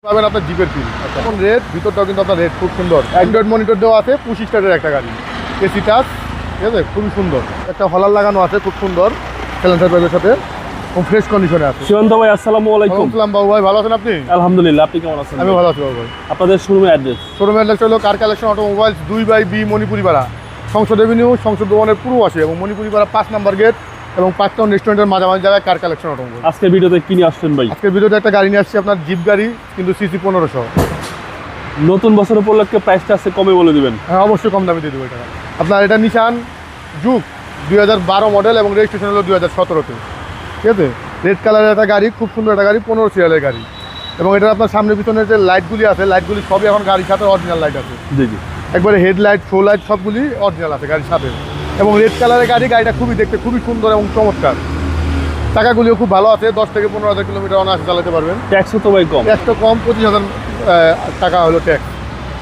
পাবেন আপনার জিপের ফিল। এখন রেড ভিতরটাও কিন্তু আপনার রেড খুব সুন্দর। অ্যান্ড্রয়েড মনিটর দেওয়া আছে, 25 স্টারের একটা গাড়ি, এসি টাচ, ঠিক আছে, খুবই সুন্দর। একটা হলার লাগানো আছে খুব সুন্দর সাইলেন্সার পাইপের সাথে, এবং ফ্রেশ কন্ডিশনে আছে। সীমান্ত ভাই আসসালামু আলাইকুম। আসসালাম বাবু ভাই, ভালো আছেন আপনি? আলহামদুলিল্লাহ, আপনি কেমন আছেন? আমি ভালো আছি বাবু ভাই। আপনাদের শোরুমের অ্যাড্রেস? শোরুমের অ্যাড্রেস হলো car collection automobiles, 2/B Manipuri পাড়া, সংসদ এভিনিউ, সংসদ ভবনের পূর্ব পাশে, এবং মণিপুরি পাড়া 5 নম্বর গেট এবং 5 টাউন রেস্টুরেন্টের মাঝামাঝি জায়গায় কার কালেকশন অটোমোবাইল। আজকের ভিডিওতে কি নিয়ে আসছেন ভাই? আজকের ভিডিওতে একটা গাড়ি নিয়ে আসছি, আপনার জিপ গাড়ি, কিন্তু সিসি 1500। নতুন বছর উপলক্ষে প্রাইসটা আছে কমে বলে দিবেন? হ্যাঁ, অবশ্যই কম দামে দিয়ে দেবো এটা। আপনার এটা নিশান জুক 2012 মডেল এবং রেজিস্ট্রেশন হলো 2017-তে, ঠিক আছে। রেড কালারের একটা গাড়ি, খুব সুন্দর একটা গাড়ি, 15 সিরিয়ালের গাড়ি। এবং এটা আপনার সামনে পিছনে যে লাইটগুলি আছে, লাইটগুলি সবই এখন গাড়ির সাথে অরিজিনাল লাইট আছে। জি জি, একবারে হেডলাইট, ফ্লো লাইট সবগুলি অরিজিনাল আছে গাড়ির সাথে। এবং রেড কালারের গাড়ি, গাড়িটা খুবই দেখতে খুবই সুন্দর এবং চমৎকার। টাকাগুলিও খুব ভালো আছে, 10 থেকে 15,000 কিলোমিটার অনায়াসে চালাতে পারবেন। ট্যাক্সও তো ভাই কম? ট্যাক্সটা কম, 25,000 টাকা হলো ট্যাক্স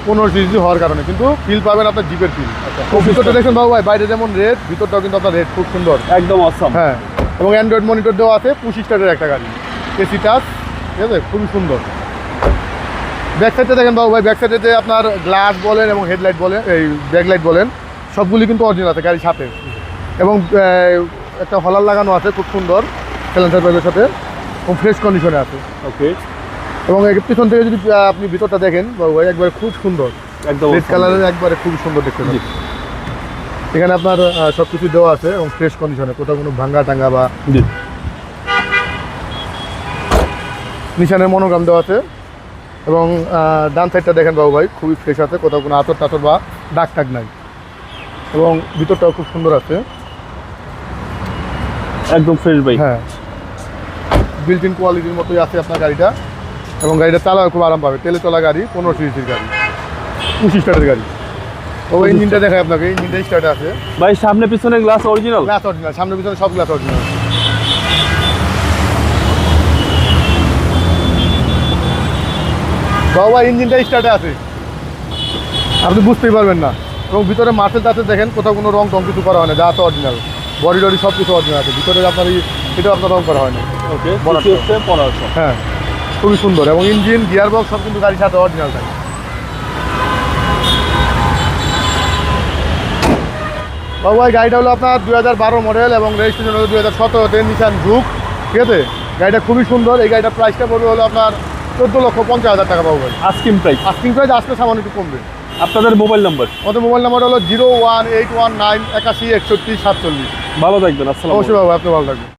15 সিসি হওয়ার কারণে, কিন্তু ফিল পাবেন আপনার জিপের ফিল। ভিতরটা দেখুন বাবু ভাই, বাইরে যেমন রেড, ভিতরটাও কিন্তু আপনার রেড খুব সুন্দর, একদম অসাম। হ্যাঁ। এবং অ্যান্ড্রয়েড মনিটর দেওয়া আছে, 25 স্টারের একটা গাড়ি, এসি টাচ, ঠিক আছে, খুবই সুন্দর। ব্যাক সাইডে দেখেন বাবু ভাই, ব্যাক সাইডে যে আপনার গ্লাস বলেন এবং হেডলাইট বলেন, এই ব্যাকলাইট বলেন, সবগুলি কিন্তু অরিজিনাল আছে গাড়ির সাথে। এবং একটা হলার লাগানো আছে খুব সুন্দর সাইলেন্সার পাইপের সাথে, এবং ফ্রেশ কন্ডিশনে আছে। ওকে। এবং পিছন থেকে যদি আপনি ভিতরটা দেখেন বাবু ভাই, একবারে খুব সুন্দর, একদম রেড কালারের, একবারে খুব সুন্দর দেখতে পাচ্ছি। এখানে আপনার সব কিছু দেওয়া আছে এবং ফ্রেশ কন্ডিশনে, কোথাও কোনো ভাঙ্গা টাঙ্গা বা জি। নিশানের মনোগ্রাম দেওয়া আছে। এবং ডান সাইডটা দেখেন বাবু ভাই, খুবই ফ্রেশ আছে, কোথাও কোনো আতর টাতর বা দাগ টাগ নাই। এবং ভিতরটাও খুব সুন্দর আছে, একদম ফ্রেশ ভাই। হ্যাঁ, বিল্ট ইন কোয়ালিটির মতোই আছে আপনার গাড়িটা। এবং গাড়িটা চালাও খুব আরাম পাবে, তেলে চলা গাড়ি, 15 সিসির গাড়ি, 25 স্টারের গাড়ি। ও ইঞ্জিনটা দেখায় আপনাকে, ইঞ্জিনটা স্টার্ট আছে ভাই। সামনে পিছনে গ্লাস অরিজিনাল? গ্লাস অরিজিনাল, সামনে পিছনে সব গ্লাস অরিজিনাল। বাবা ইঞ্জিনটা স্টার্টে আছে, আপনি বুঝতেই পারবেন না। এবং ভিতরে মার্সেল টার্সেল দেখেন, কোথাও কোনো রং টং কিছু করা হয় না, যা আছে অরিজিনাল। বডি টডি সব কিছু অরিজিনাল আছে, ভিতরে আপনার এটা আপনার রং করা হয় না। ওকে, বড় হচ্ছে 1500। হ্যাঁ, খুবই সুন্দর। এবং ইঞ্জিন, গিয়ার বক্স সব কিন্তু গাড়ির সাথে অরিজিনাল থাকে। বাবু ভাই গাড়িটা হলো আপনার 2012 মডেল এবং রেজিস্ট্রেশন হলো 2017-তে, নিশান জুক, ঠিক আছে। গাড়িটা খুবই সুন্দর। এই গাড়িটার প্রাইসটা পড়বে হলো আপনার 14,50,000 টাকা বাবু ভাই। Asking price? আস্কিং প্রাইস আসলে সামান্য একটু কমবে। আপনাদের মোবাইল নাম্বার? আমাদের মোবাইল নাম্বার হলো 01819 81 61 47। ভালো থাকবেন, আসসালাম। অবশ্যই বাবু, আপনি ভালো থাকবেন।